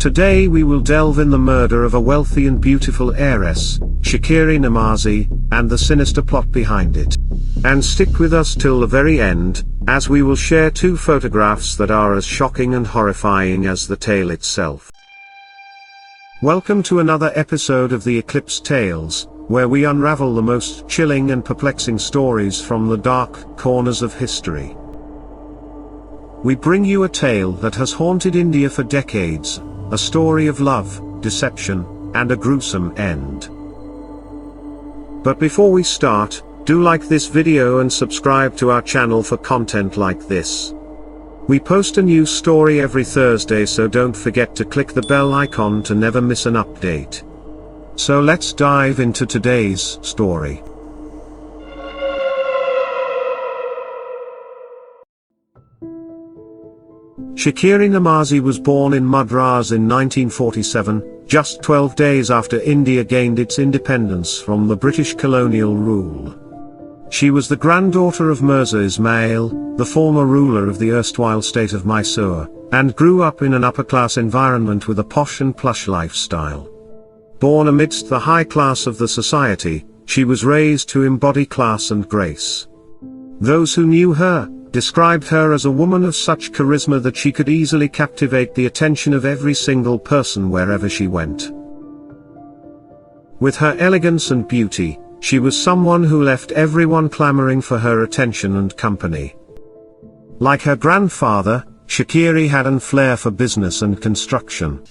Today we will delve in the murder of a wealthy and beautiful heiress, Shakereh Khaleeli, and the sinister plot behind it. And stick with us till the very end, as we will share two photographs that are as shocking and horrifying as the tale itself. Welcome to another episode of the Eclipse Tales, where we unravel the most chilling and perplexing stories from the dark corners of history. We bring you a tale that has haunted India for decades, a story of love, deception, and a gruesome end. But before we start, do like this video and subscribe to our channel for content like this. We post a new story every Thursday, so don't forget to click the bell icon to never miss an update. So let's dive into today's story. Shakereh Khaleeli was born in Madras in 1947, just 12 days after India gained its independence from the British colonial rule. She was the granddaughter of Mirza Ismail, the former ruler of the erstwhile state of Mysore, and grew up in an upper-class environment with a posh and plush lifestyle. Born amidst the high class of the society, she was raised to embody class and grace. Those who knew her described her as a woman of such charisma that she could easily captivate the attention of every single person wherever she went. With her elegance and beauty, she was someone who left everyone clamoring for her attention and company. Like her grandfather, Shakereh had a flair for business and construction.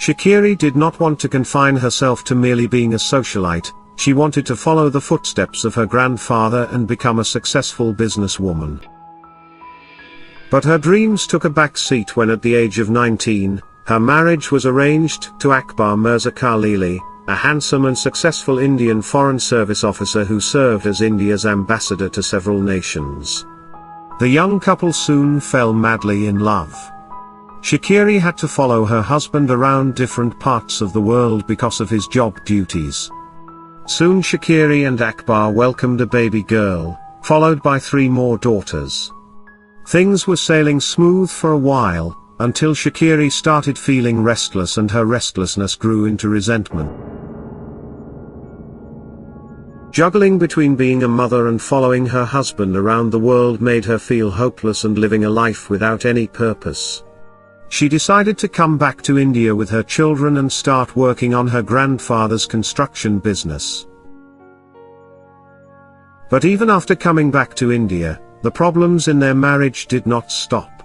Shakereh did not want to confine herself to merely being a socialite. She wanted to follow the footsteps of her grandfather and become a successful businesswoman. But her dreams took a back seat when at the age of 19, her marriage was arranged to Akbar Mirza Khaleeli, a handsome and successful Indian Foreign Service officer who served as India's ambassador to several nations. The young couple soon fell madly in love. Shakereh had to follow her husband around different parts of the world because of his job duties. Soon Shakereh and Akbar welcomed a baby girl, followed by 3 more daughters. Things were sailing smooth for a while, until Shakereh started feeling restless, and her restlessness grew into resentment. Juggling between being a mother and following her husband around the world made her feel hopeless and living a life without any purpose. She decided to come back to India with her children and start working on her grandfather's construction business. But even after coming back to India, the problems in their marriage did not stop.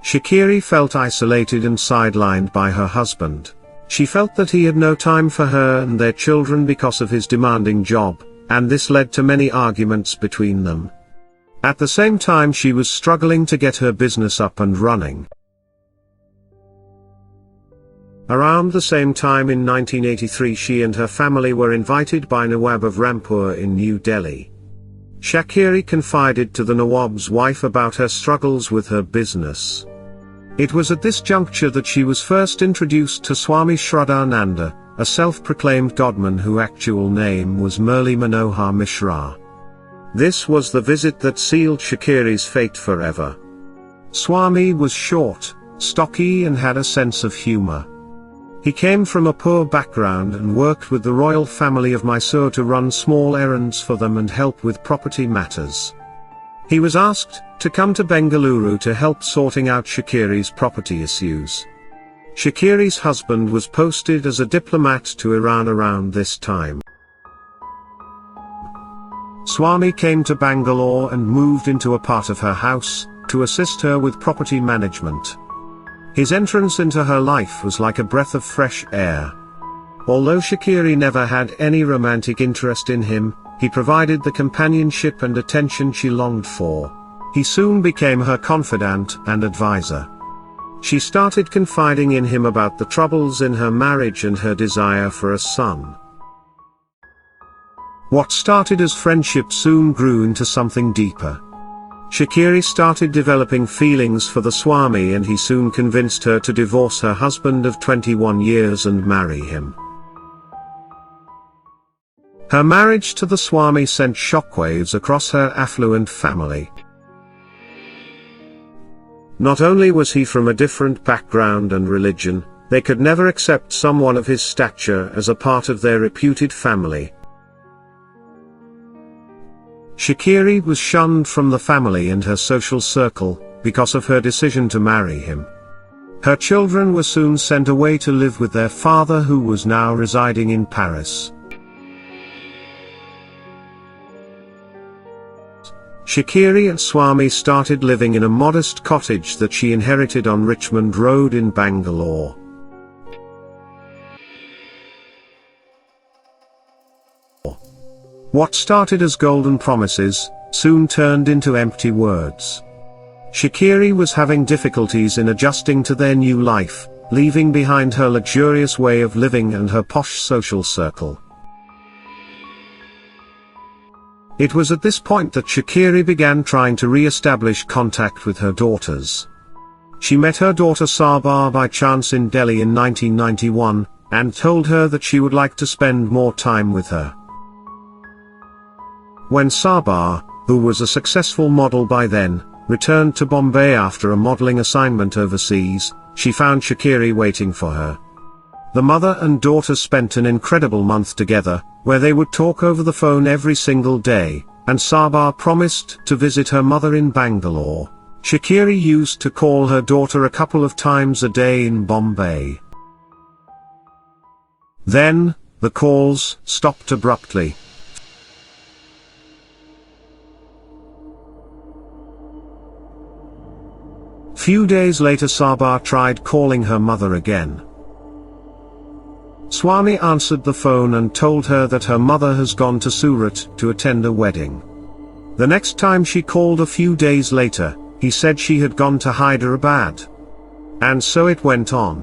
Shakereh felt isolated and sidelined by her husband. She felt that he had no time for her and their children because of his demanding job, and this led to many arguments between them. At the same time, she was struggling to get her business up and running. Around the same time in 1983, she and her family were invited by Nawab of Rampur in New Delhi. Shakereh confided to the Nawab's wife about her struggles with her business. It was at this juncture that she was first introduced to Swami Shradhanand, a self-proclaimed godman whose actual name was Murli Manohar Mishra. This was the visit that sealed Shakereh's fate forever. Swami was short, stocky, and had a sense of humor. He came from a poor background and worked with the royal family of Mysore to run small errands for them and help with property matters. He was asked to come to Bengaluru to help sorting out Shakereh's property issues. Shakereh's husband was posted as a diplomat to Iran around this time. Swami came to Bangalore and moved into a part of her house to assist her with property management. His entrance into her life was like a breath of fresh air. Although Shakereh never had any romantic interest in him, he provided the companionship and attention she longed for. He soon became her confidant and advisor. She started confiding in him about the troubles in her marriage and her desire for a son. What started as friendship soon grew into something deeper. Shakereh started developing feelings for the Swami, and he soon convinced her to divorce her husband of 21 years and marry him. Her marriage to the Swami sent shockwaves across her affluent family. Not only was he from a different background and religion, they could never accept someone of his stature as a part of their reputed family. Shakereh was shunned from the family and her social circle, because of her decision to marry him. Her children were soon sent away to live with their father, who was now residing in Paris. Shakereh and Swami started living in a modest cottage that she inherited on Richmond Road in Bangalore. What started as golden promises, soon turned into empty words. Shakereh was having difficulties in adjusting to their new life, leaving behind her luxurious way of living and her posh social circle. It was at this point that Shakereh began trying to re-establish contact with her daughters. She met her daughter Sabah by chance in Delhi in 1991, and told her that she would like to spend more time with her. When Sabah, who was a successful model by then, returned to Bombay after a modeling assignment overseas, she found Shakereh waiting for her. The mother and daughter spent an incredible month together, where they would talk over the phone every single day, and Sabah promised to visit her mother in Bangalore. Shakereh used to call her daughter a couple of times a day in Bombay. Then, the calls stopped abruptly. Few days later Sabah tried calling her mother again. Swami answered the phone and told her that her mother has gone to Surat to attend a wedding. The next time she called a few days later, he said she had gone to Hyderabad. And so it went on.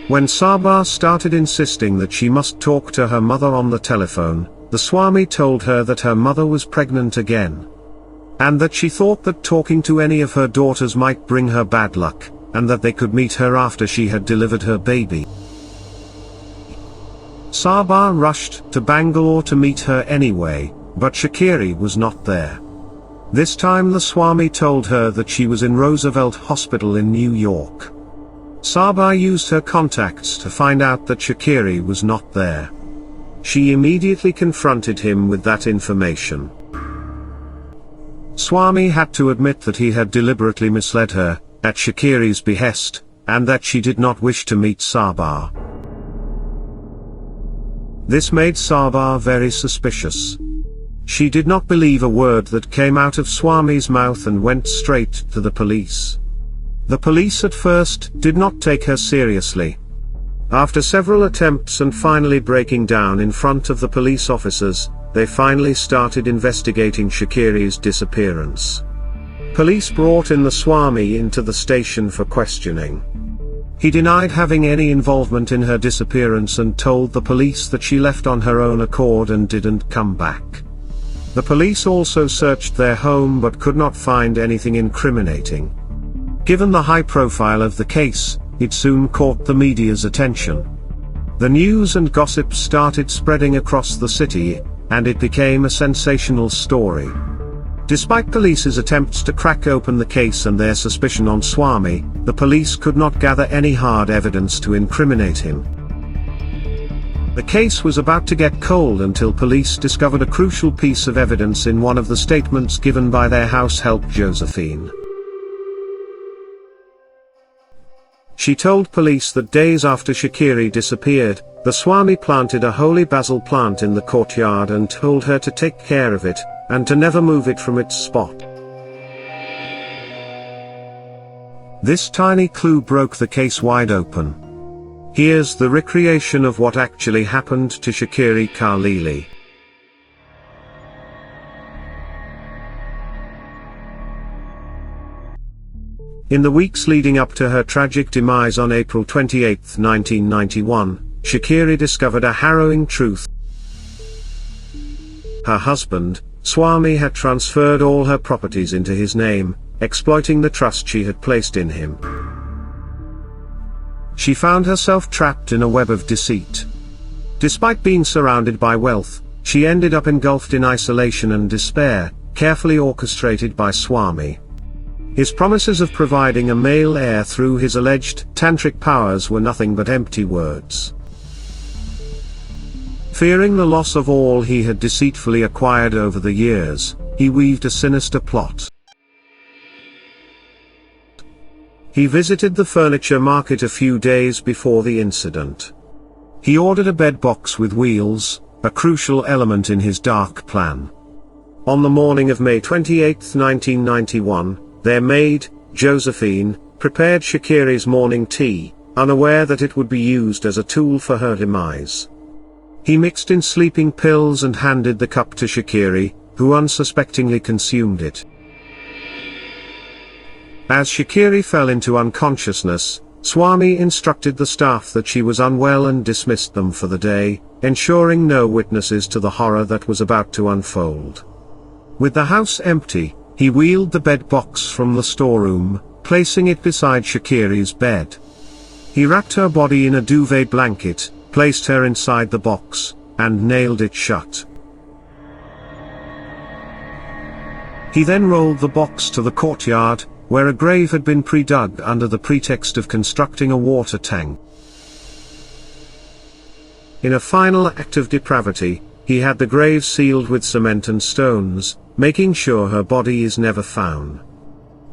When Sabah started insisting that she must talk to her mother on the telephone, the Swami told her that her mother was pregnant again. And that she thought that talking to any of her daughters might bring her bad luck, and that they could meet her after she had delivered her baby. Sabah rushed to Bangalore to meet her anyway, but Shakereh was not there. This time the Swami told her that she was in Roosevelt Hospital in New York. Sabah used her contacts to find out that Shakereh was not there. She immediately confronted him with that information. Swami had to admit that he had deliberately misled her, at Shakereh's behest, and that she did not wish to meet Sabah. This made Sabah very suspicious. She did not believe a word that came out of Swami's mouth and went straight to the police. The police at first did not take her seriously. After several attempts and finally breaking down in front of the police officers, they finally started investigating Shakereh's disappearance. Police brought in the Swami into the station for questioning. He denied having any involvement in her disappearance and told the police that she left on her own accord and didn't come back. The police also searched their home but could not find anything incriminating. Given the high profile of the case, it soon caught the media's attention. The news and gossip started spreading across the city, and it became a sensational story. Despite police's attempts to crack open the case and their suspicion on Swami, the police could not gather any hard evidence to incriminate him. The case was about to get cold until police discovered a crucial piece of evidence in one of the statements given by their house help Josephine. She told police that days after Shakereh disappeared, the Swami planted a holy basil plant in the courtyard and told her to take care of it, and to never move it from its spot. This tiny clue broke the case wide open. Here's the recreation of what actually happened to Shakereh Khaleeli. In the weeks leading up to her tragic demise on April 28, 1991, Shakereh discovered a harrowing truth. Her husband, Swami, had transferred all her properties into his name, exploiting the trust she had placed in him. She found herself trapped in a web of deceit. Despite being surrounded by wealth, she ended up engulfed in isolation and despair, carefully orchestrated by Swami. His promises of providing a male heir through his alleged tantric powers were nothing but empty words. Fearing the loss of all he had deceitfully acquired over the years, he weaved a sinister plot. He visited the furniture market a few days before the incident. He ordered a bed box with wheels, a crucial element in his dark plan. On the morning of May 28, 1991, their maid, Josephine, prepared Shakereh's morning tea, unaware that it would be used as a tool for her demise. He mixed in sleeping pills and handed the cup to Shakereh, who unsuspectingly consumed it. As Shakereh fell into unconsciousness, Swami instructed the staff that she was unwell and dismissed them for the day, ensuring no witnesses to the horror that was about to unfold. With the house empty, he wheeled the bed box from the storeroom, placing it beside Shakereh's bed. He wrapped her body in a duvet blanket, placed her inside the box, and nailed it shut. He then rolled the box to the courtyard, where a grave had been pre-dug under the pretext of constructing a water tank. In a final act of depravity, he had the grave sealed with cement and stones, making sure her body is never found.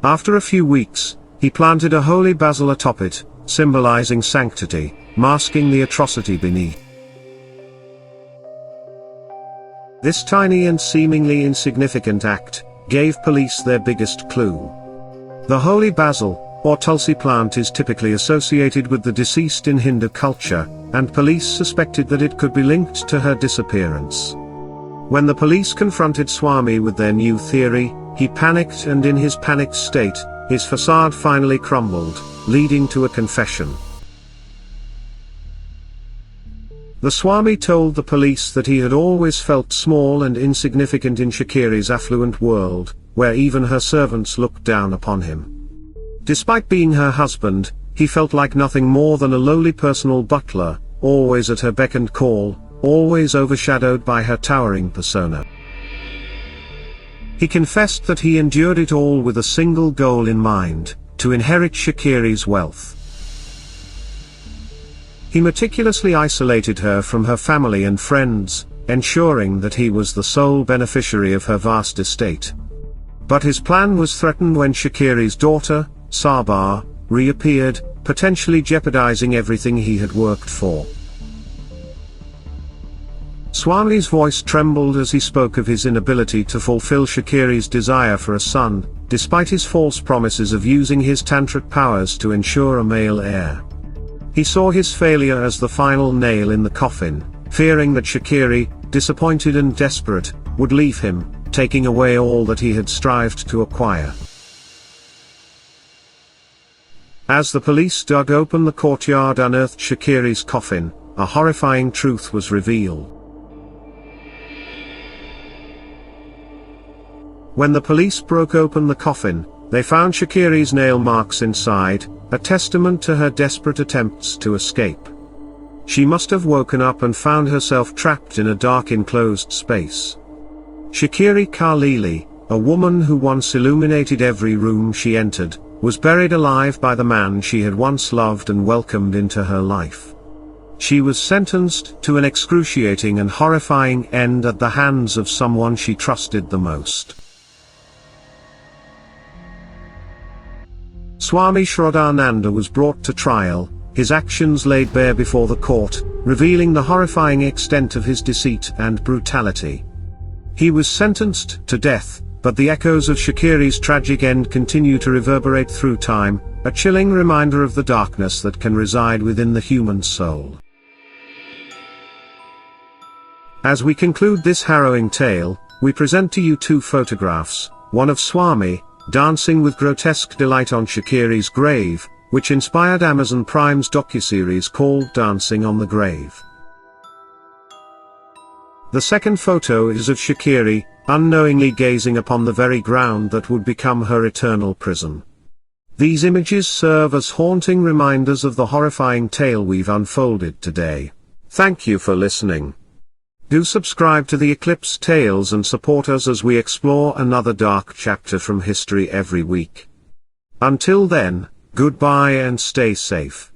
After a few weeks, he planted a holy basil atop it, symbolizing sanctity, masking the atrocity beneath. This tiny and seemingly insignificant act gave police their biggest clue. The holy basil, or tulsi plant, is typically associated with the deceased in Hindu culture, and police suspected that it could be linked to her disappearance. When the police confronted Swami with their new theory, he panicked, and in his panicked state, his facade finally crumbled, leading to a confession. The Swami told the police that he had always felt small and insignificant in Shakereh's affluent world, where even her servants looked down upon him. Despite being her husband, he felt like nothing more than a lowly personal butler, always at her beck and call, always overshadowed by her towering persona. He confessed that he endured it all with a single goal in mind: to inherit Shakereh's wealth. He meticulously isolated her from her family and friends, ensuring that he was the sole beneficiary of her vast estate. But his plan was threatened when Shakereh's daughter, Sabah, reappeared, potentially jeopardizing everything he had worked for. Swami's voice trembled as he spoke of his inability to fulfill Shakereh's desire for a son, despite his false promises of using his tantric powers to ensure a male heir. He saw his failure as the final nail in the coffin, fearing that Shakereh, disappointed and desperate, would leave him, taking away all that he had strived to acquire. As the police dug open the courtyard, unearthed Shakereh's coffin, a horrifying truth was revealed. When the police broke open the coffin, they found Shakereh's nail marks inside, a testament to her desperate attempts to escape. She must have woken up and found herself trapped in a dark enclosed space. Shakereh Khaleeli, a woman who once illuminated every room she entered, was buried alive by the man she had once loved and welcomed into her life. She was sentenced to an excruciating and horrifying end at the hands of someone she trusted the most. Swami Shradhanand was brought to trial, his actions laid bare before the court, revealing the horrifying extent of his deceit and brutality. He was sentenced to death, but the echoes of Shakereh's tragic end continue to reverberate through time, a chilling reminder of the darkness that can reside within the human soul. As we conclude this harrowing tale, we present to you two photographs, one of Swami, dancing with grotesque delight on Shakereh's grave, which inspired Amazon Prime's docuseries called Dancing on the Grave. The second photo is of Shakereh, unknowingly gazing upon the very ground that would become her eternal prison. These images serve as haunting reminders of the horrifying tale we've unfolded today. Thank you for listening. Do subscribe to the Eclipse Tales and support us as we explore another dark chapter from history every week. Until then, goodbye and stay safe.